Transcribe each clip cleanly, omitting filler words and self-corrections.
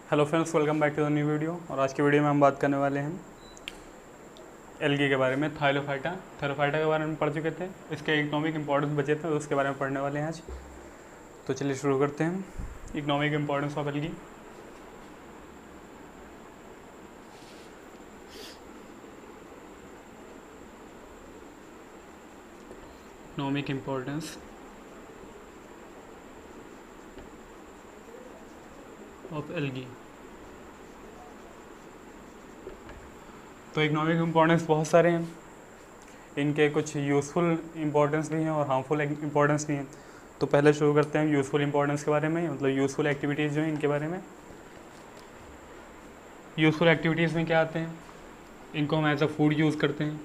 Hello friends, welcome back to the new video. और आज की वीडियो में हम बात करने वाले हैं एल्गी के बारे में, थाइलोफाइटा। थाइलोफाइटा के बारे में पढ़ चुके थे, इसके इकोनॉमिक इंपॉर्टेंस बचे थे, तो उसके बारे में पढ़ने वाले हैं आज। तो चलिए शुरू करते हैं। Economic importance of algae. Economic importance of algae. तो इकोनॉमिक इंपॉर्टेंस बहुत सारे हैं, इनके कुछ यूज़फुल इंपॉर्टेंस भी हैं और हार्मफुल इंपॉर्टेंस भी हैं। तो पहले शुरू करते हैं यूज़फुल इंपॉर्टेंस के बारे में, मतलब यूज़फुल एक्टिविटीज़ जो हैं इनके बारे में। यूज़फुल एक्टिविटीज़ में क्या आते हैं, इनको हम एज अ फूड यूज़ करते हैं।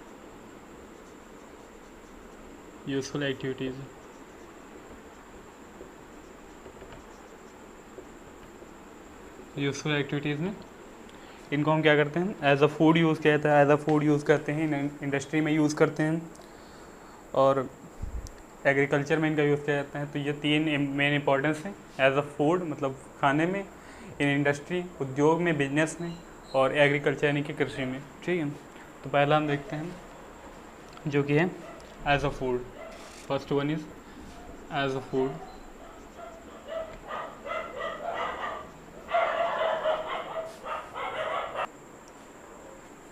यूज़फुल एक्टिविटीज़ में इनको हम क्या करते हैं, एज अ फूड यूज़ किया जाता है, एज अ फूड यूज़ करते हैं, इंडस्ट्री में यूज़ करते हैं और एग्रीकल्चर में इनका यूज़ किया जाता है। तो ये तीन मेन इंपॉर्टेंस हैं, एज अ फूड मतलब खाने में, इन इंडस्ट्री उद्योग में, बिजनेस में, और एग्रीकल्चर यानी कि कृषि में। ठीक है, तो पहला हम देखते हैं जो कि है as a food. First one is as a food.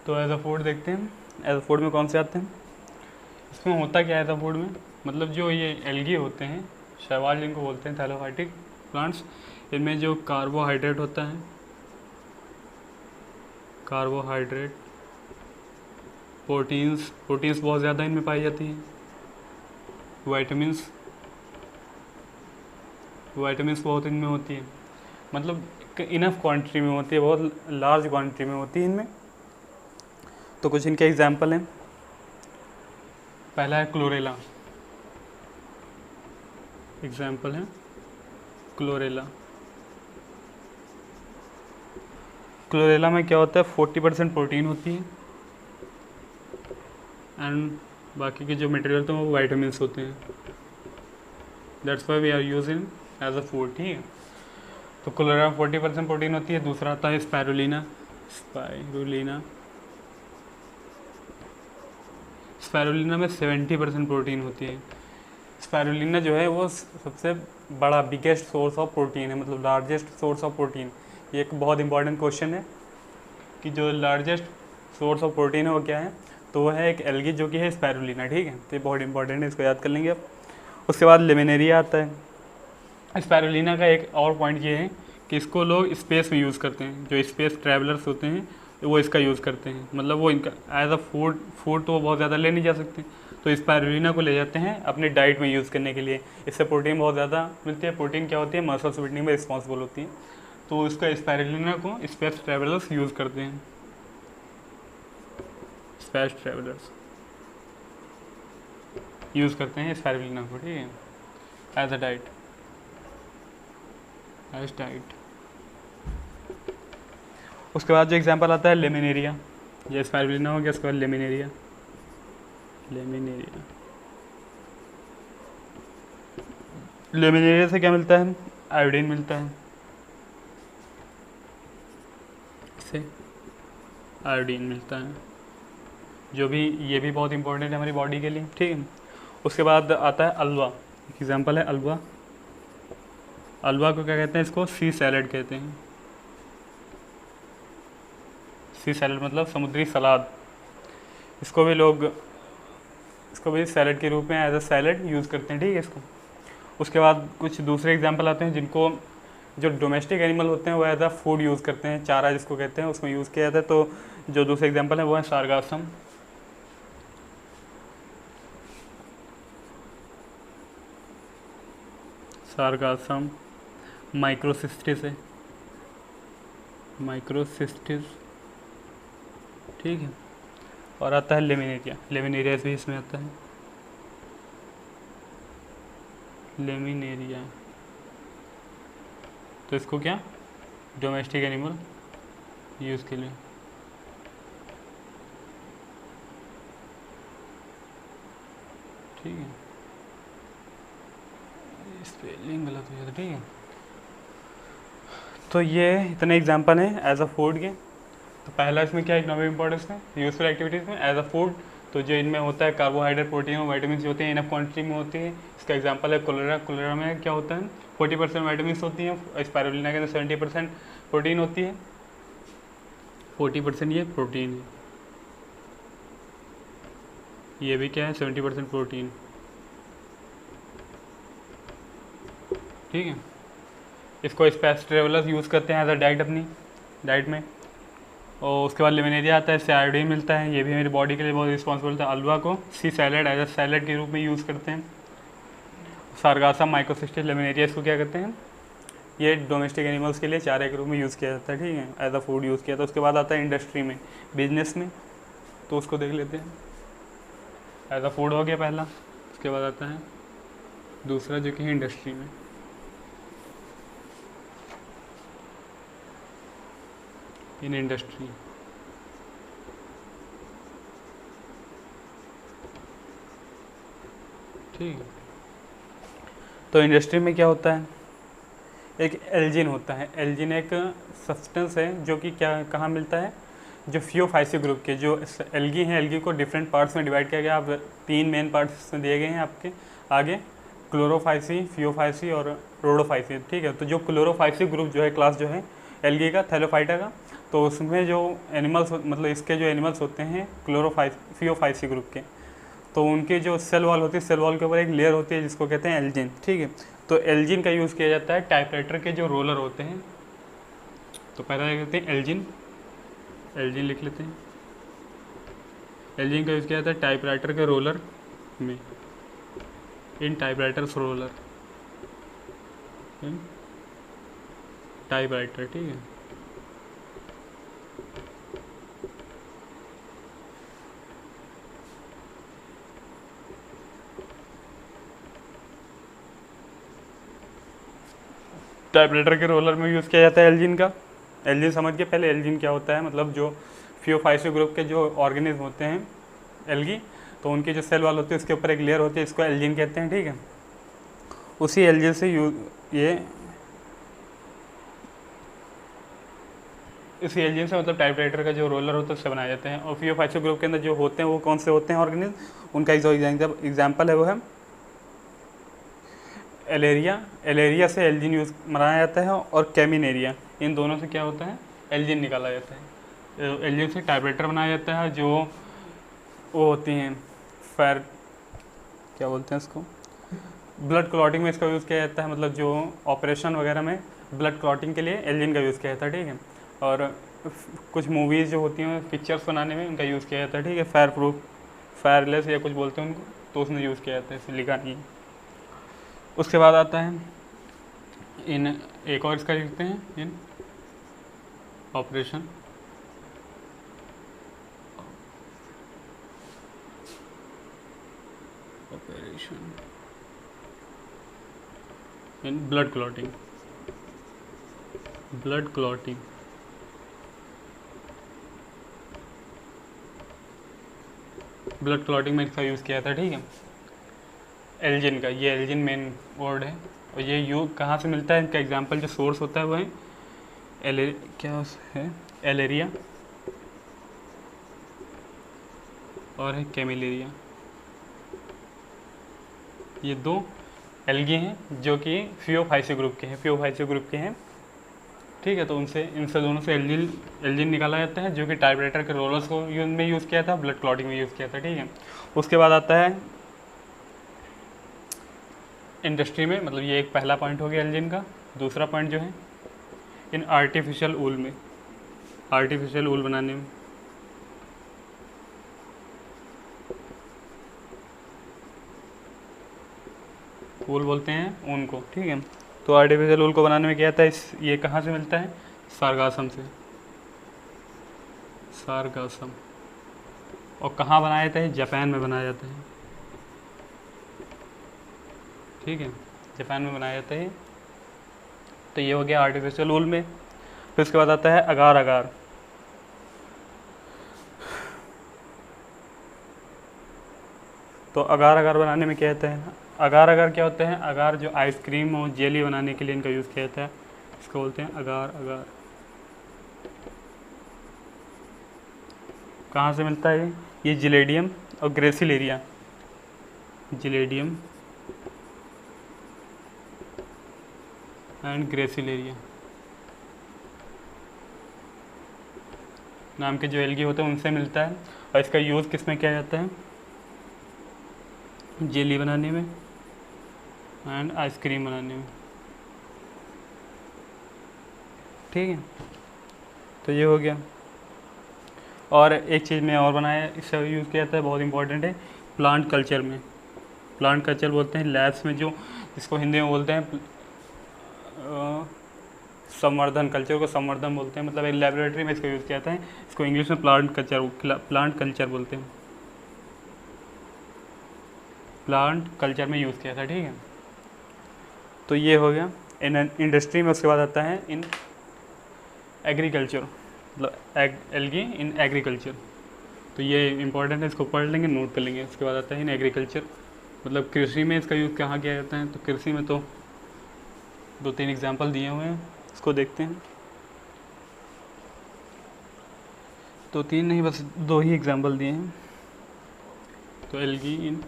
तो एज अ फूड देखते हैं, एज अ फूड में कौन से आते हैं। इसमें होता क्या है एज अ फूड में, मतलब जो ये एल्गी होते हैं, शैवाल जिनको बोलते हैं, थैलोफाइटिक प्लांट्स, इनमें जो कार्बोहाइड्रेट होता है, कार्बोहाइड्रेट, प्रोटीन्स बहुत ज़्यादा इनमें पाई जाती हैं, वाइटामिन्स बहुत इनमें होती है, मतलब इनफ क्वांटिटी में होती है, बहुत लार्ज क्वांटिटी में होती है इनमें। तो कुछ इनके एग्जाम्पल हैं। पहला है क्लोरेला, एग्जाम्पल है क्लोरेला। क्लोरेला में क्या होता है, 40% प्रोटीन होती है एंड बाकी के जो मटेरियल होते हैं वो वाइटामिन होते हैं। That's why we are using as a food. ठीक है, तो क्लोरेला 40% प्रोटीन होती है। दूसरा आता है स्पायरुलिना। स्पायरुलिना में 70% प्रोटीन होती है। स्पायरुलिना जो है वो सबसे बड़ा बिगेस्ट सोर्स ऑफ प्रोटीन है, मतलब लार्जेस्ट सोर्स ऑफ प्रोटीन। ये एक बहुत इंपॉर्टेंट क्वेश्चन है कि जो लार्जेस्ट सोर्स ऑफ प्रोटीन है वो क्या है, तो वो है एक एल्गी जो कि है स्पायरुलिना। ठीक है, तो ये बहुत इंपॉर्टेंट है, इसको याद कर लेंगे आप। उसके बाद लेमिनेरिया आता है। स्पायरुलिना का एक और पॉइंट ये है कि इसको लोग स्पेस में यूज़ करते हैं, जो स्पेस ट्रैवलर्स होते हैं वो इसका यूज़ करते हैं, मतलब वो इनका एज अ फूड तो वो बहुत ज़्यादा ले नहीं जा सकते, तो स्पायरुलिना को ले जाते हैं अपने डाइट में यूज़ करने के लिए। इससे प्रोटीन बहुत ज़्यादा मिलती है। प्रोटीन क्या होती है, मसल्स बिल्डिंग में रिस्पॉन्सिबल होती है, तो इसका स्पायरुलिना को स्पेस ट्रैवलर्स यूज़ करते हैं। स्पेस ट्रैवलर्स यूज़ करते हैं स्पायरुलिना को, ठीक है, as a diet, as diet. उसके बाद जो एग्जांपल आता है लेमिनेरिया, ये स्पायरुलिना हो गया, उसके बाद लेमिनेरिया। लेमिनेरिया से क्या मिलता है, आयोडीन मिलता है, इससे आयोडीन मिलता है, जो भी ये भी बहुत इंपॉर्टेंट है हमारी बॉडी के लिए। ठीक है, उसके बाद आता है अलवा। एग्जांपल है अलवा। अलवा को क्या कहते हैं, इसको सी सैलड कहते हैं। सी सैलड मतलब समुद्री सलाद। इसको भी सैलड के रूप में एज अ सैलड यूज़ करते हैं। ठीक है, इसको। उसके बाद कुछ दूसरे एग्जांपल आते हैं जिनको जो डोमेस्टिक एनिमल होते हैं वो एज अ फूड यूज़ करते हैं, चारा जिसको कहते हैं, उसमें यूज़ किया जाता है। तो जो दूसरे एग्जांपल है वो है सारगासम, माइक्रोसिस्टिस है, ठीक है। और आता है लेमिनेरिया। लेमिनेरिया भी इसमें आता है, लेमिनेरिया। तो इसको क्या, डोमेस्टिक एनिमल यूज़ के लिए। ठीक है, स्पेलिंग गलत हो जाता। ठीक है, तो ये इतने एग्जाम्पल हैं एज अ फूड के। तो पहला इसमें क्या इकोनॉमिक इंपॉर्टेंस में, यूजफुल एक्टिविटीज़ में एज अ फूड, तो जो इनमें होता है कार्बोहाइड्रेट, प्रोटीन और वाइटामिन होते हैं, इनफ क्वांटिटी में होती है। इसका एग्जांपल है कोलेरा। कोलेरा में क्या होता है, 40% वाइटामिन होती हैं, स्पाइरुलिना के अंदर 70% प्रोटीन होती है, 40% ये प्रोटीन है, ये भी क्या है 70% प्रोटीन। ठीक है, इसको स्पेस ट्रेवलर्स यूज़ करते हैं एज अ डाइट अपनी डाइट में। और उसके बाद लेमिनेरिया आता है, इससे आयोडीन मिलता है, ये भी मेरी बॉडी के लिए बहुत रिस्पॉन्सिबल था। अलवा को सी सैलड एज अ सैलड के रूप में यूज़ करते हैं। सारगासा माइकोसिस्टिस लेमिनेरिया, इसको क्या करते हैं, ये डोमेस्टिक एनिमल्स के लिए चारे के रूप में यूज़ किया जाता है। ठीक है, एज अ फूड यूज़ किया था। उसके बाद आता है इंडस्ट्री में, बिजनेस में, तो उसको देख लेते हैं। एज अ फूड हो गया पहला, उसके बाद आता है दूसरा जो कि है इंडस्ट्री में। इन इंडस्ट्री, ठीक है, तो इंडस्ट्री में क्या होता है, एक एल्जिन होता है। एल्जिन एक सब्सटेंस है जो कि क्या कहाँ मिलता है, जो फियोफाइसी ग्रुप के जो एल्गी हैं, एल्गी को डिफरेंट पार्ट्स में डिवाइड किया गया। आप 3 मेन पार्ट्स में दिए गए हैं आपके आगे, क्लोरोफाइसी, फियोफाइसी और रोडोफाइसी। ठीक है, तो जो क्लोरोफाइसी ग्रुप जो है, क्लास जो है एल्गी का, थैलोफाइटा का, तो उसमें जो एनिमल्स मतलब इसके जो एनिमल्स होते हैं फियोफाइसी ग्रुप के, तो उनके जो सेल वॉल होती है, सेल वॉल के ऊपर एक लेयर होती है जिसको कहते हैं एल्जिन। ठीक है, तो एल्जिन का यूज़ किया जाता है टाइपराइटर के जो रोलर होते हैं। तो पहला क्या कहते हैं, एल्जिन, एल्जिन लिख लेते हैं। एल्जिन का यूज़ किया जाता है टाइपराइटर के रोलर में, इन टाइपराइटर्स रोलर, इन टाइपराइटर। ठीक है, टाइपराइटर के रोलर में यूज़ किया जाता है एल्जिन का। एल्जिन समझ के पहले एल्जिन क्या होता है, मतलब जो फियोफाइसी ग्रुप के जो ऑर्गेनिज्म होते हैं एल्गी, तो उनके जो सेल वाल होते हैं उसके ऊपर एक लेयर होती है, इसको एल्जिन कहते हैं। ठीक है, उसी एल्जिन से इसी एल्जिन से मतलब टाइपराइटर का जो रोलर होता है उससे बनाए जाते हैं। और फियोफाइसी ग्रुप के अंदर जो होते हैं वो कौन से होते हैं ऑर्गेनिज्म, उनका जो एग्जाम्पल है वो है एलेरिया। एलेरिया से एल्जिन यूज़ बनाया जाता है, और कैमिनेरिया, इन दोनों से क्या होता है, एल्जिन निकाला जाता है। एल्जिन से टाइपराइटर बनाया जाता है, जो वो होती हैं क्या बोलते हैं इसको, ब्लड क्लॉटिंग में इसका यूज़ किया जाता है, मतलब जो ऑपरेशन वगैरह में ब्लड क्लॉटिंग के लिए एल्जिन का यूज़ किया जाता है। ठीक है, और कुछ मूवीज़ जो होती हैं पिक्चर्स बनाने में उनका यूज़ किया जाता है। ठीक है, फायर प्रूफ, फायरलेस या कुछ बोलते हैं उनको, तो उसमें यूज़ किया जाता है, सिलिका नहीं। उसके बाद आता है इन, एक और इसका लिखते हैं, इन operation, in blood clotting, blood clotting, blood clotting में इसका यूज़ किया था। ठीक है, एल्जिन का, ये एल्जिन मेन वर्ड है, और ये यू कहाँ से मिलता है, इनका एग्जांपल जो सोर्स होता है वो है क्या है, एलेरिया और है कैमिलेरिया। ये दो एल्गी हैं जो कि फियोफाइसी ग्रुप के हैं, फियोफाइसी ग्रुप के हैं। ठीक है, तो इनसे दोनों से एल्जिन निकाला जाता है, जो कि टाइपराइटर के रोलर्स को में यूज़ किया था, ब्लड क्लॉटिंग में यूज़ किया था। ठीक है, उसके बाद आता है इंडस्ट्री में, मतलब ये एक पहला पॉइंट हो गया एल्जिन का। दूसरा पॉइंट जो है इन आर्टिफिशियल ऊल में, आर्टिफिशियल ऊल बनाने में, ऊल बोलते हैं ऊन को। ठीक है, तो आर्टिफिशियल ऊल को बनाने में क्या आता है, ये कहाँ से मिलता है, सारगासम से, सारगासम। और कहाँ बनाया जाता है, जापान में बनाया जाता है। ठीक है, जापान में बनाया जाता है। तो ये हो गया आर्टिफिशियल ऊल में। फिर उसके बाद आता है अगार अगार। तो अगार अगार बनाने में क्या होता है, अगार अगार क्या होते हैं, अगार जो आइसक्रीम और जेली बनाने के लिए इनका यूज़ किया जाता है। इसको बोलते हैं अगार। अगार कहाँ से मिलता है ये जिलेडियम और ग्रेसिलेरिया। जिलेडियम एंड ग्रेसिलेरिया नाम के जो एल्गी होते हैं उनसे मिलता है। और इसका यूज़ किस में किया जाता है? जेली बनाने में एंड आइसक्रीम बनाने में। ठीक है, तो ये हो गया। और एक चीज़ में और बनाया, इसका यूज़ किया जाता है, बहुत इंपॉर्टेंट है, प्लांट कल्चर में। प्लांट कल्चर बोलते हैं लैब्स में, जो जिसको हिंदी में बोलते हैं संवर्धन। कल्चर को संवर्धन बोलते हैं, मतलब एक लेबोरेटरी में इसको यूज़ किया जाता है। इसको इंग्लिश में प्लांट कल्चर बोलते हैं। प्लांट कल्चर में यूज़ किया था। ठीक है, तो ये हो गया इन इंडस्ट्री में। उसके बाद आता है इन एग्रीकल्चर, मतलब एल्गी इन एग्रीकल्चर। तो ये इंपॉर्टेंट है, इसको पढ़ लेंगे, नोट कर लेंगे। उसके बाद आता है इन एग्रीकल्चर, मतलब कृषि में इसका यूज़ कहाँ किया जाता है? तो कृषि में तो 2-3 एग्जाम्पल दिए हुए हैं, इसको देखते हैं। 2-3 नहीं, बस 2 ही एग्जाम्पल दिए हैं। तो एल्गी इन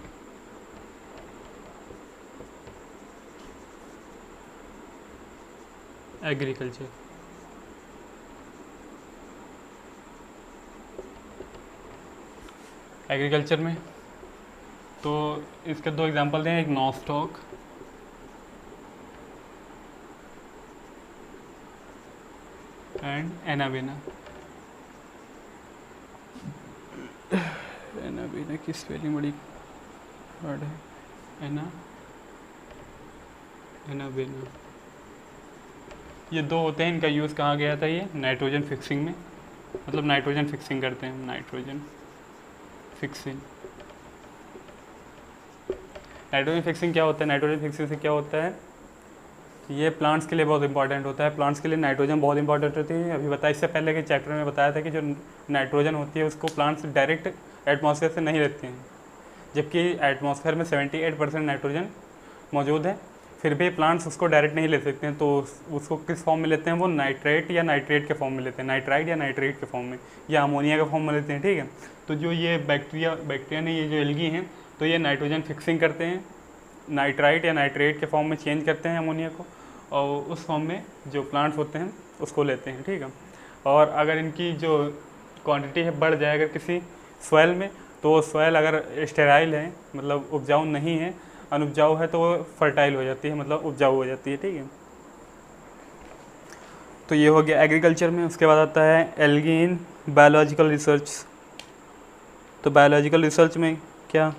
एग्रीकल्चर। एग्रीकल्चर में तो इसके 2 एग्जांपल दें, एक नॉस्टॉक एंड एनाबेना। एनाबेना की स्पेलिंग बड़ी हार्ड है। एनाबेना, ये 2 होते हैं। इनका यूज़ कहाँ गया था? ये नाइट्रोजन फिक्सिंग में, मतलब नाइट्रोजन फिक्सिंग करते हैं, नाइट्रोजन फिक्सिंग। नाइट्रोजन फिक्सिंग क्या होता है? नाइट्रोजन फिक्सिंग से क्या होता है, ये प्लांट्स के लिए बहुत इंपॉर्टेंट होता है। प्लांट्स के लिए नाइट्रोजन बहुत इंपॉर्टेंट होती है। अभी बताया, इससे पहले के चैप्टर में बताया था कि जो नाइट्रोजन होती है उसको प्लांट्स डायरेक्ट एटमॉस्फेयर से नहीं लेते हैं, जबकि एटमॉस्फेयर में 78% नाइट्रोजन मौजूद है, फिर भी प्लांट्स उसको डायरेक्ट नहीं ले सकते हैं। तो उसको किस फॉर्म में लेते हैं? वो नाइट्रेट या नाइट्रेट के फॉर्म में लेते हैं, नाइट्राइड या नाइट्रेट के फॉर्म में, या अमोनिया के फॉर्म में लेते हैं। ठीक है, तो जो ये बैक्टीरिया ने, ये जो एल्गी हैं, तो ये नाइट्रोजन फिक्सिंग करते हैं, नाइट्राइट या नाइट्रेट के फॉर्म में चेंज करते हैं अमोनिया को, और उस फॉर्म में जो प्लांट्स होते हैं उसको लेते हैं। ठीक है, और अगर इनकी जो क्वांटिटी है बढ़ जाए अगर किसी सॉइल में, तो सॉइल अगर स्टेराइल है, मतलब उपजाऊ नहीं है, अनुपजाऊ है, तो वो फर्टाइल हो जाती है, मतलब उपजाऊ हो जाती है। ठीक है, तो ये हो गया एग्रीकल्चर में। उसके बाद आता है एल्गी इन बायोलॉजिकल रिसर्च। तो बायोलॉजिकल रिसर्च में क्या?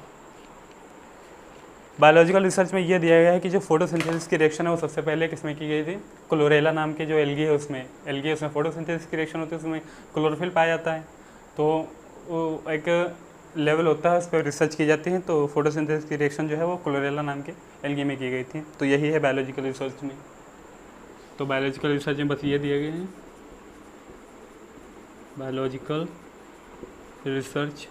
बायोलॉजिकल रिसर्च में ये दिया गया है कि जो फोटोसिंथेसिस की रिएक्शन है वो सबसे पहले किसमें की गई थी? क्लोरेला नाम के जो एल्गी है उसमें फोटोसिंथेसिस की रिएक्शन होती है, उसमें क्लोरोफिल पाया जाता है। तो वो एक लेवल होता है, उस पर रिसर्च की जाती है। तो फोटोसिंथेसिस की रिएक्शन जो है वो क्लोरेला नाम के एल्गी में की गई थी। तो यही है बायोलॉजिकल रिसर्च में। तो बायोलॉजिकल रिसर्च में बस ये दिए गए हैं, बायोलॉजिकल रिसर्च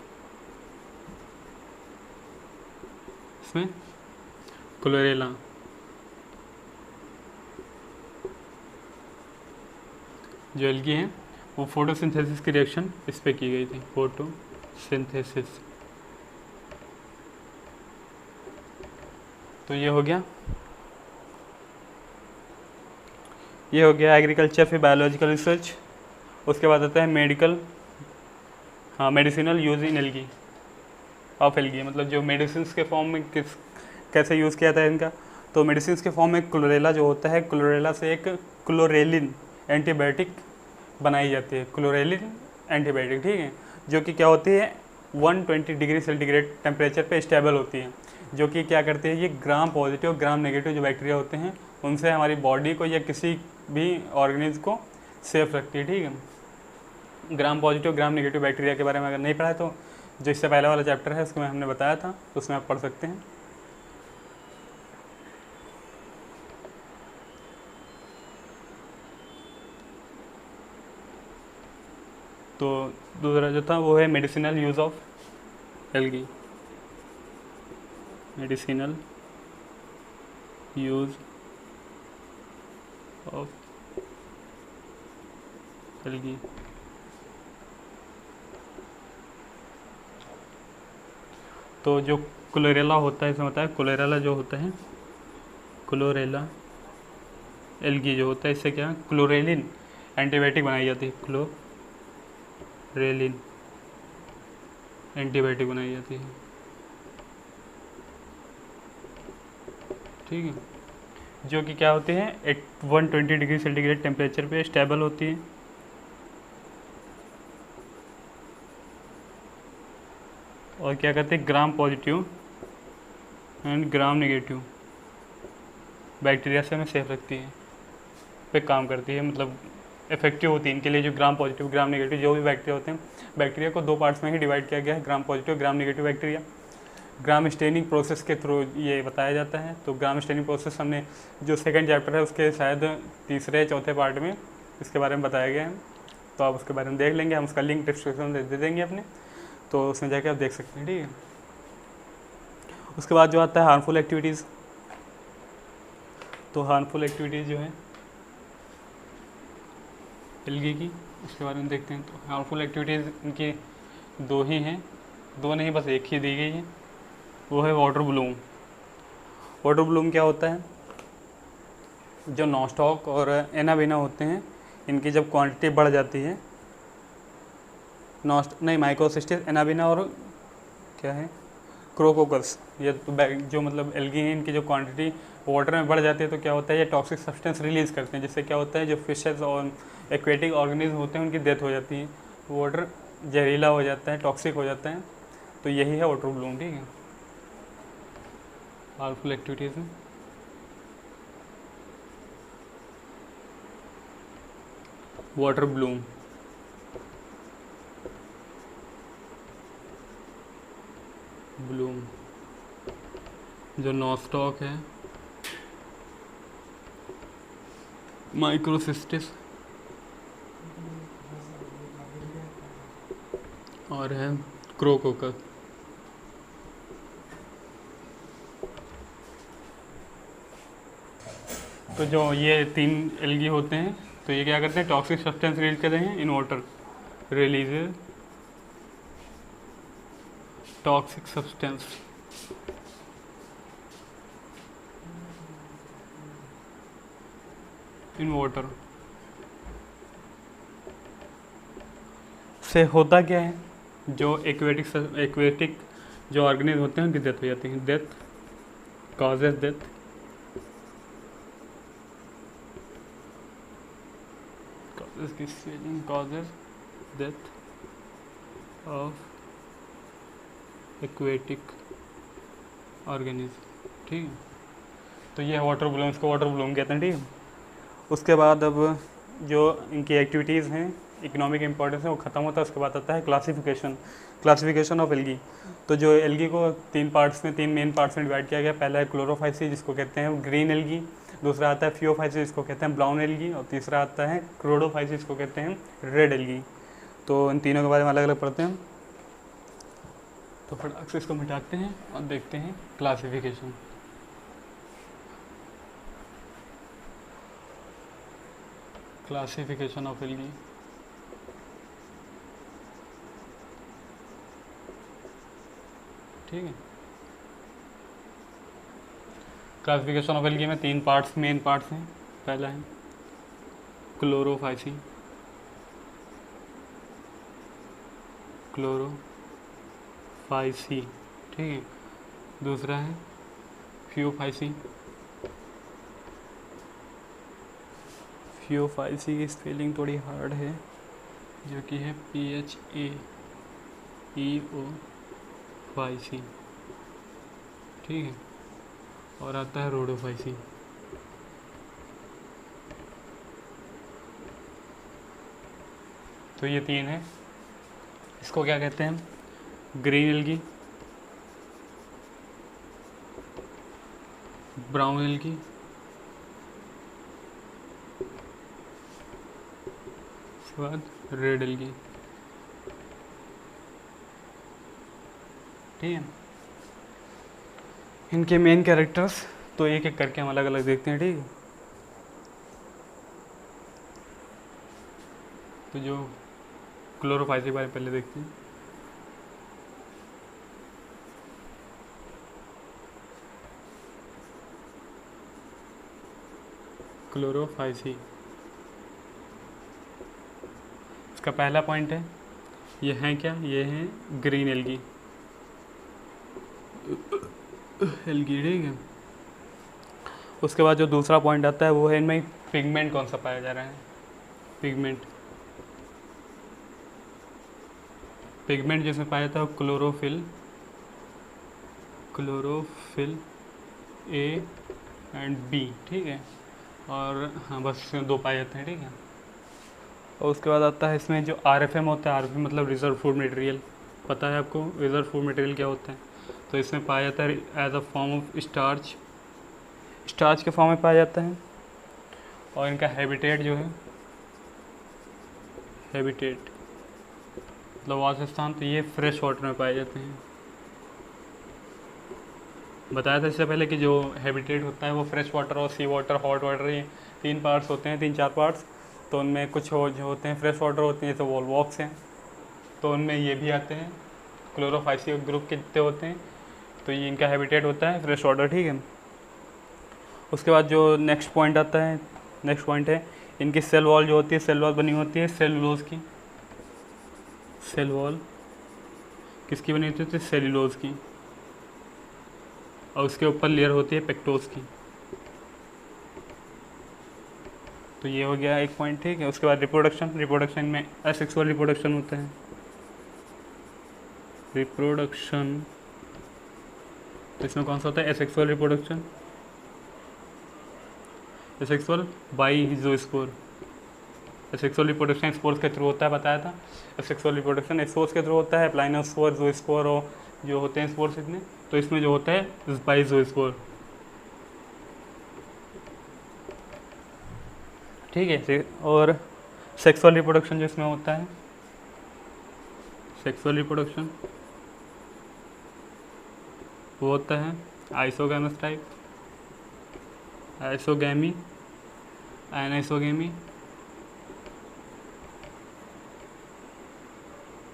इसमें क्लोरेला जो एल्गी हैं वो फोटोसिंथेसिस की रिएक्शन इस पे की गई थी, फोटोसिंथेसिस। तो ये हो गया एग्रीकल्चर, फिर बायोलॉजिकल रिसर्च। उसके बाद आता है medicinal use in algae of algae, मतलब जो मेडिसिन के फॉर्म में कैसे यूज़ किया था इनका। तो मेडिसिन के फॉर्म में क्लोरेला जो होता है, क्लोरेला से एक क्लोरेलिन एंटीबायोटिक बनाई जाती है, क्लोरेलिन एंटीबायोटिक। ठीक है, जो कि क्या होती है 120 डिग्री सेंटीग्रेड टेम्परेचर पे स्टेबल होती है, जो कि क्या करती है, ये ग्राम पॉजिटिव ग्राम नेगेटिव जो बैक्टीरिया होते हैं उनसे हमारी बॉडी को या किसी भी ऑर्गेनिज्म को सेफ रखती है। ठीक है, gram positive gram negative bacteria के बारे में अगर नहीं पढ़ा है तो जो इससे पहले वाला चैप्टर है उसमें हमने बताया था, तो उसमें आप पढ़ सकते हैं। तो दूसरा जो था वो है medicinal use of algae, medicinal use of algae. तो जो क्लोरेला होता है, इसमें होता है क्लोरेला जो होता है, क्लोरेला एल्गी जो होता है, इससे क्या क्लोरेलिन एंटीबायोटिक बनाई जाती है, क्लोरेलिन एंटीबायोटिक बनाई जाती है। ठीक है, जो कि क्या होती है 120 डिग्री सेंटीग्रेड टेम्परेचर पे स्टेबल होती है। और क्या कहते हैं gram positive and gram negative bacteria से हमें सेफ रखती है, पे काम करती है, मतलब इफेक्टिव होती है इनके लिए। जो ग्राम पॉजिटिव ग्राम नेगेटिव जो भी बैक्टीरिया होते हैं, बैक्टीरिया को दो पार्ट्स में ही डिवाइड किया गया है, gram positive gram negative bacteria. Gram staining process के थ्रू ये बताया जाता है। तो ग्राम स्टेनिंग प्रोसेस हमने जो सेकंड चैप्टर है उसके शायद तीसरे चौथे पार्ट में इसके बारे में बताया गया है, तो आप उसके बारे में देख लेंगे, हम उसका लिंक डिस्क्रिप्शन में दे देंगे अपने, तो उसमें जाके आप देख सकते हैं। ठीक है, उसके बाद जो आता है हार्मफुल एक्टिविटीज़। तो हार्मफुल एक्टिविटीज़ जो है एल्गी की, उसके बारे में देखते हैं। तो हार्मफुल एक्टिविटीज़ इनकी दो ही हैं, दो नहीं बस एक ही दी गई है, वो है वाटर ब्लूम। वाटर ब्लूम क्या होता है, जो नॉस्टॉक और एनाबीना होते हैं, इनकी जब क्वांटिटी बढ़ जाती है, माइक्रोसिस्टिस एनाबीना और क्या है क्रोकोकस, ये तो जो मतलब एल्गी हैं, इनकी जो क्वांटिटी वाटर में बढ़ जाती है तो क्या होता है ये टॉक्सिक सब्सटेंस रिलीज़ करते हैं, जिससे क्या होता है जो फिशेस और एक्वेटिक ऑर्गेनिज्म होते हैं उनकी डेथ हो जाती है, वाटर जहरीला हो जाता है, टॉक्सिक हो जाता है। तो यही है वाटर ब्लूम। ठीक है, हार्मफुल एक्टिविटीज़ में वाटर ब्लूम, जो नॉस्टॉक है, माइक्रोसिस्टिस और है क्रोकोकस। तो जो ये तीन एल्गी होते हैं, तो ये क्या करते हैं टॉक्सिक सब्सटेंस रिलीज करते हैं in water, release toxic substance in water. से होता क्या है, जो एक्वेटिक जो ऑर्गेनिज्म होते हैं उनकी डेथ हो जाती है, death causes death, causes death of aquatic organism। ठीक है, तो ये वाटर ब्लूम, इसको वाटर ब्लूम कहते हैं। ठीक है, उसके बाद अब जो इनकी एक्टिविटीज़ हैं, इकोनॉमिक इंपॉर्टेंस है, वो ख़त्म होता है। उसके बाद आता है क्लासिफिकेशन ऑफ एल्गी। तो जो एल्गी को तीन मेन पार्ट्स में डिवाइड किया गया। पहला है क्लोरोफाइसी जिसको कहते हैं ग्रीन एल्गी, दूसरा आता है फियोफाइसी जिसको कहते हैं ब्राउन एल्गी, और तीसरा आता है क्रोडोफाइसी जिसको कहते हैं रेड एल्गी। तो इन तीनों के बारे में अलग अलग पढ़ते हैं। तो फटाक से इसको मिटाते हैं और देखते हैं क्लासिफिकेशन। Classification of algae. ठीक है, क्लासिफिकेशन ऑफ एल्गी में तीन मेन पार्ट्स हैं। पहला है क्लोरोफाइसी, ठीक है। दूसरा है फियोफाइसी की स्पेलिंग थोड़ी हार्ड है, जो कि है PHAEO फाइसी। ठीक है, और आता है रोडोफाइसी। तो ये तीन है। इसको क्या कहते हैं, ग्रीन एल्गी, ब्राउन एल्गी, उसके बाद रेड एल्गी। ठीक है, इनके मेन कैरेक्टर्स तो एक एक करके हम अलग अलग देखते हैं। ठीक है, तो जो क्लोरोफाइसी के बारे में पहले देखते हैं। क्लोरोफाइसी, इसका पहला पॉइंट है, ये हैं क्या, ये हैं ग्रीन एल्गी, ठीक है। उसके बाद जो दूसरा पॉइंट आता है वो है इनमें पिगमेंट कौन सा पाया जा रहा है। पिगमेंट जिसमें पाया जाता है क्लोरोफिल ए एंड बी, ठीक है। और हाँ बस 2 पाए जाते हैं, ठीक है। और उसके बाद आता है इसमें जो RFM होता है, RFM मतलब रिजर्व फूड मटेरियल, पता है आपको रिजर्व फूड मटेरियल क्या होता है। तो इसमें पाया जाता है as a form of starch के फॉर्म में पाया जाता है। और इनका हैबिटेट जो है, मतलब वासस्थान, तो ये फ्रेश वाटर में पाए जाते हैं। बताया था इससे पहले कि जो हैबिटेट होता है वो फ्रेश वाटर और सी वाटर, हॉट वाटर, ये 3 पार्ट्स होते हैं, 3-4 पार्ट्स। तो उनमें कुछ जो होते हैं फ्रेश वाटर होते हैं, जैसे वॉल्वॉक्स हैं, तो उनमें ये भी आते हैं। क्लोरोफाइसी ग्रुप के जितने होते हैं, तो ये इनका हैबिटेट होता है फ्रेश वाटर, ठीक है। उसके बाद जो नेक्स्ट पॉइंट है इनकी सेल वॉल जो होती है, सेल वॉल बनी होती है सेलुलोज की। सेल वॉल किसकी बनी होती है, सेलुलोज की। और उसके ऊपर लेयर होती है पेक्टोज की। तो ये हो गया एक पॉइंट, ठीक है। उसके बाद रिप्रोडक्शन में असेक्सुअल रिप्रोडक्शन होता है। तो इसमें कौन सा होता है, asexual reproduction, asexual by zoospore. Asexual reproduction spores के थ्रू होता है, बताया था। एसेक्सुअल रिप्रोडक्शन स्पोर्स के थ्रू होता है, प्लाइनोस्पोर, ज़ोस्पोर और जो होते हैं स्पोर्स इतने। तो इसमें जो होता है बाई ज़ोस्पोर, ठीक है। और सेक्सुअल रिप्रोडक्शन जो इसमें होता है, सेक्सुअल रिप्रोडक्शन वो होता है आइसोगैमस टाइप, आइसोगैमी, एनाइसोगैमी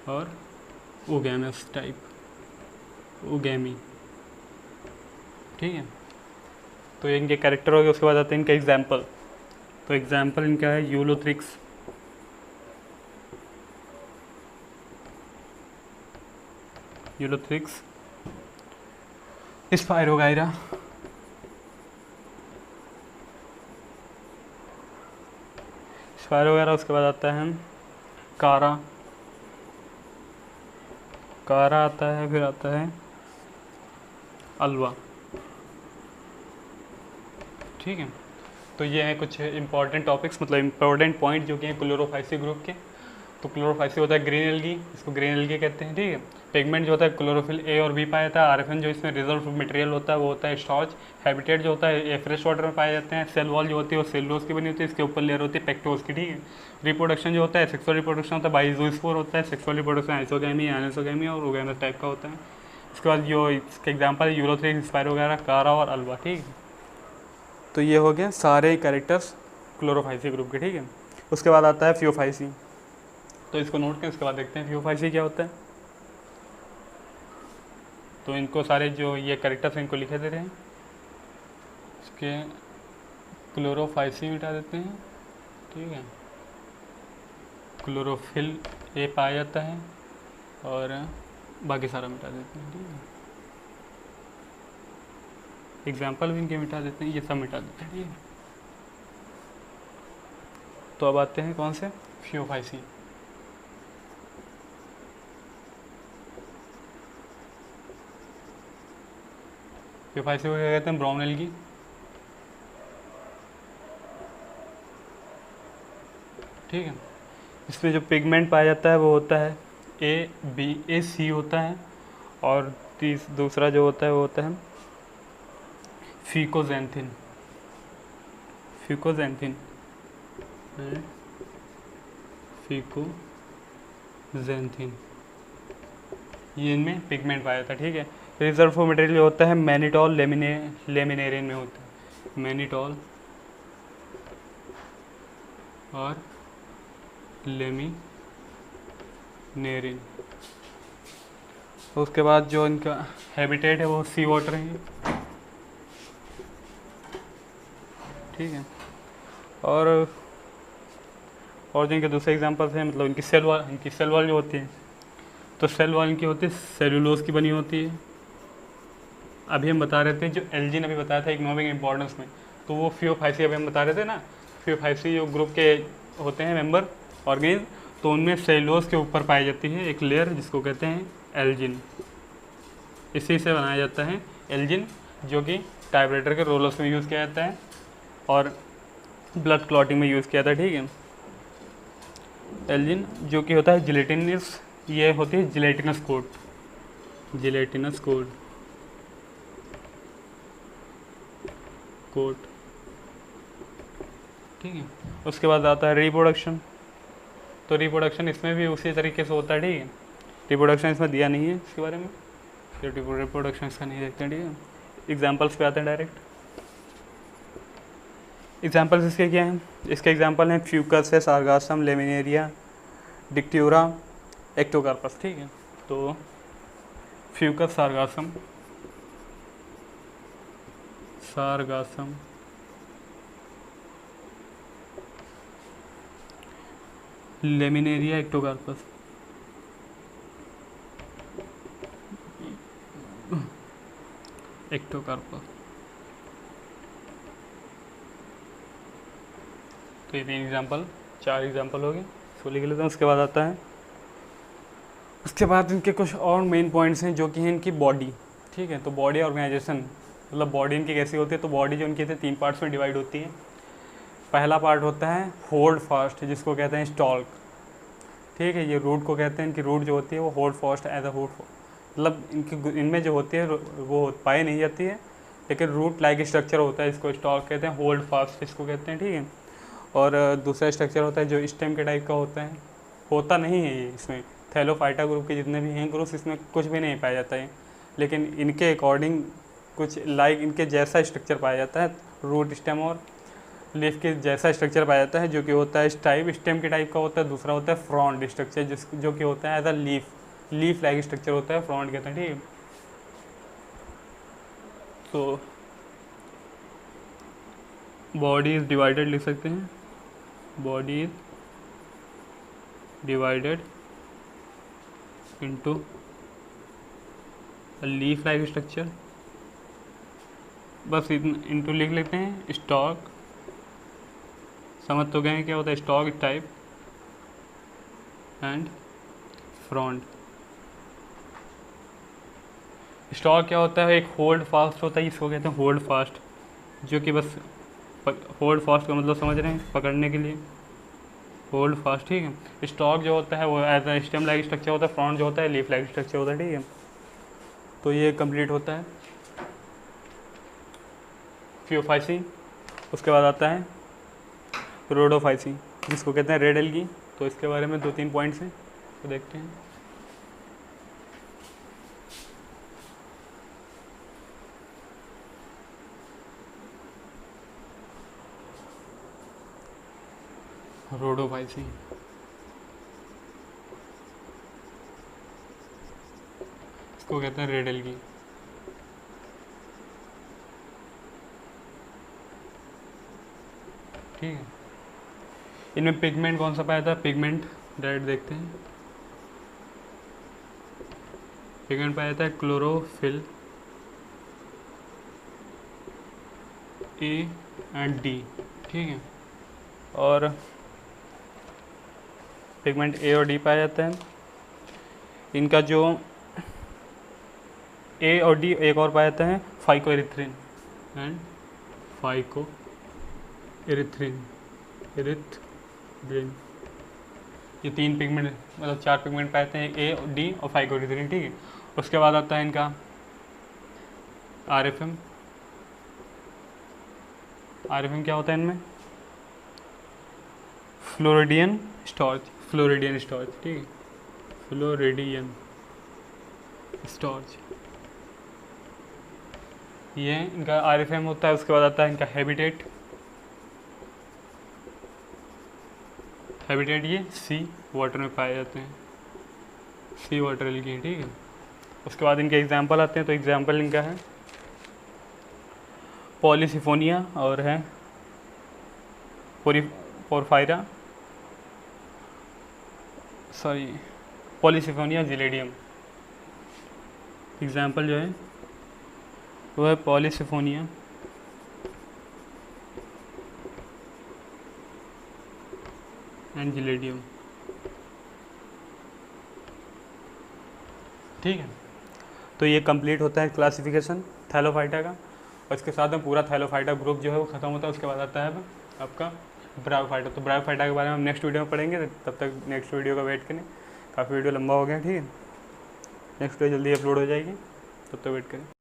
और ओगैमस टाइप, ओगैमी, ठीक है। तो ये इनके कैरेक्टर हो गए। उसके बाद आते हैं इनके एग्जाम्पल। तो एग्जाम्पल इनका है यूलोथ्रिक्स, स्पाइरोगाइरा, उसके बाद आता है कारा आता है, फिर आता है अल्वा, ठीक है। तो ये हैं कुछ इंपॉर्टेंट टॉपिक्स, मतलब इंपॉर्टेंट पॉइंट जो कि हैं क्लोरोफाइसी ग्रुप के। तो क्लोरोफाइसी होता है ग्रीन एल्गी, इसको ग्रीन एल्गी कहते हैं, ठीक है। पिगमेंट जो होता है क्लोरोफिल ए और बी पाया जाता है। RFN जो इसमें रिजर्व मटेरियल होता है वो होता है स्टार्च। हैबिटेट जो होता है ये फ्रेश वाटर में पाए जाते हैं। सेल वॉल जो होती है वो सेलुलोज की बनी होती है, इसके ऊपर लेयर होती है पेक्टोज की, ठीक है। रिप्रोडक्शन जो होता है सेक्सुअल रिप्रोडक्शन होता है बाइज़ोस्पोर होता है। सेक्सुअल रिप्रोडक्शन आइसोगैमी, एनाइसोगैमी और ओगैमस टाइप का होता है। उसके बाद जो इसके एग्जाम्पल है यूलोथ्रिक्स, स्पाइरोगाइरा, कारा और अल्वा, ठीक है। तो ये हो गए सारे कैरेक्टर्स क्लोरोफाइसी ग्रुप के, ठीक है। उसके बाद आता है फियोफाइसी, तो इसको नोट करें। उसके बाद देखते हैं फियोफाइसी क्या होता है। तो इनको सारे जो ये कैरेक्टर्स इनको लिखे दे रहे हैं, इसके क्लोरोफाइसी मिटा देते हैं, ठीक है। क्लोरोफिल ए पाया जाता है और बाकी सारा मिटा देते हैं, ठीक है। एग्जाम्पल भी इनके मिटा देते हैं, ये सब मिटा देते हैं, ठीक है। तो अब आते हैं कौन से, फियोफाइसी। फियोफाइसी को क्या कहते हैं, ब्राउन एल्गी, ठीक है। इसमें जो पिगमेंट पाया जाता है वो होता है AC होता है। और दूसरा जो होता है वो होता है फिकोजेंथिन, ये इनमें पिगमेंट पाया जाता है, ठीक है। रिजर्व मटेरियल जो होता है मैनिटॉल लेमिनेरिन में होता है, मैनिटॉल और लेमिनेरिन। उसके बाद जो इनका हैबिटेट है वो सी वाटर है, ठीक है। और जो इनके दूसरे एग्जांपल्स हैं, मतलब इनकी सेल वॉल जो होती है, तो सेल वॉल इनकी होती है सेलुलोज की बनी होती है। अभी हम बता रहे थे जो एल्जिन अभी बताया था इकोनॉमिक इंपॉर्टेंस में, तो वो फियोफाइसी अभी हम बता रहे थे ना, फियोफाइसी जो ग्रुप के होते हैं मेंबर ऑर्गेनिज्म, तो उनमें सेलुलोज के ऊपर पाई जाती है एक लेयर जिसको कहते हैं एल्जिन। इसी से बनाया जाता है एल्जिन, जो कि टाइपराइटर के रोलर्स में यूज़ किया जाता है और ब्लड क्लॉटिंग में यूज़ किया जाता है, ठीक है। एल्जिन जो कि होता है जिलेटिनस, ये होती है जिलेटिनस कोट, ठीक है। उसके बाद आता है रिप्रोडक्शन। तो रिप्रोडक्शन इसमें भी उसी तरीके से होता है, ठीक है। रिप्रोडक्शन इसमें दिया नहीं है इसके बारे में, रिप्रोडक्शन इसका नहीं देखते हैं, ठीक है। एग्जाम्पल्स पे आते हैं डायरेक्ट। एग्जाम्पल्स इसके क्या हैं? इसके एग्जाम्पल हैं फ्यूकस है, सारगासम, लेमिनेरिया, डिक्ट्यूरा, एक्टोकार्पस, ठीक है। तो फ्यूकस, सारगासम, लेमिनेरिया, एक्टोकार्पस। तो ये 3 एग्जाम्पल, 4 एग्जाम्पल हो गए, इसको लिख लेते हैं। उसके बाद आता है, उसके बाद इनके कुछ और मेन पॉइंट्स हैं जो कि हैं इनकी बॉडी, ठीक है। तो बॉडी ऑर्गेनाइजेशन, मतलब बॉडी इनकी कैसी होती है, तो बॉडी जो इनकी 3 पार्ट्स में डिवाइड होती है। पहला पार्ट होता है होल्ड फास्ट, जिसको कहते हैं स्टॉल्क, ठीक है। ये रूट को कहते हैं, इनकी रूट जो होती है वो hold fast as a root, मतलब इनमें जो होती है वो पाई नहीं जाती है, लेकिन रूट लाइक स्ट्रक्चर होता है, इसको स्टॉक कहते हैं, होल्ड फास्ट इसको कहते हैं, ठीक है। और दूसरा स्ट्रक्चर होता है जो स्टेम के टाइप का होता है, होता नहीं है ये इसमें, थैलोफाइटा ग्रुप के जितने भी हैं ग्रुप्स, इसमें कुछ भी नहीं पाया जाता है, लेकिन इनके अकॉर्डिंग कुछ लाइक इनके जैसा स्ट्रक्चर पाया जाता है, रूट, स्टेम और लीफ के जैसा स्ट्रक्चर पाया जाता है, जो कि होता है स्टेम के टाइप का होता है। दूसरा होता है फ्रॉन्ट स्ट्रक्चर, जो कि होता है as a leaf like structure होता है, फ्रॉन्ट कहते हैं, ठीक है। तो बॉडी इज डिवाइडेड लिख सकते हैं, body is divided into leaf like structure, बस इनटू लिख लेते हैं। स्टॉक, समझ तो गए क्या होता है stock type and front. Stock क्या होता है, एक होल्ड फास्ट होता है, इसको कहते हैं होल्ड फास्ट, जो कि बस होल्ड फास्ट का मतलब समझ रहे हैं, पकड़ने के लिए होल्ड फास्ट, ठीक है। स्टॉक जो होता है वो as a stem like structure होता है, फ्रॉन्ट जो होता है लीफ लाइक स्ट्रक्चर होता है, ठीक है। तो ये कंप्लीट होता है फियोफाइसी। उसके बाद आता है रोडोफाइसी, जिसको कहते हैं रेड एल्गी। तो इसके बारे में 2-3 पॉइंट्स हैं, तो देखते हैं। रोडोफाइसी, इसको कहते हैं रेड एल्गी, ठीक है। इनमें पिगमेंट कौन सा पाया था, पिगमेंट डायरेक्ट देखते हैं। पिगमेंट पाया था क्लोरोफिल ए एंड डी, ठीक है। और पिगमेंट ए और डी पाया जाता है। इनका जो ए और डी, एक और पाया जाता है phyco erythrin and phyco erythrin, ये 3 पिगमेंट, मतलब 4 पिगमेंट पाए जाते हैं, ए, डी और फाइको एरिथ्रिन, ठीक है। उसके बाद आता है इनका RFM। RFM क्या होता है इनमें, फ्लोरिडियन स्टार्च, ठीक है, फ्लोरिडियन स्टार्च, ये इनका RFM होता है। उसके बाद आता है इनका हैबिटेट, हैबिटेट ये सी वाटर में पाए जाते हैं, सी वाटर एल्गी, ठीक है। उसके बाद इनके एग्जाम्पल आते हैं, तो एग्जाम्पल इनका है पॉलीसिफोनिया और है porphyra, sorry Polysiphonia gelidium. Example जो है वो है पॉलीसिफोनिया एंड जिलेडियम, ठीक है। तो ये कंप्लीट होता है क्लासिफिकेशन थैलोफाइटा का, और इसके साथ में पूरा थैलोफाइटा ग्रुप जो है वो ख़त्म होता है। उसके बाद आता है आपका ब्रायोफाइटा। तो ब्रायोफाइटा के बारे में हम नेक्स्ट वीडियो में पढ़ेंगे, तब तक नेक्स्ट वीडियो का वेट करें। काफ़ी वीडियो लंबा हो गया, ठीक है। नेक्स्ट वीडियो जल्दी अपलोड हो जाएगी, तब तक वेट करें।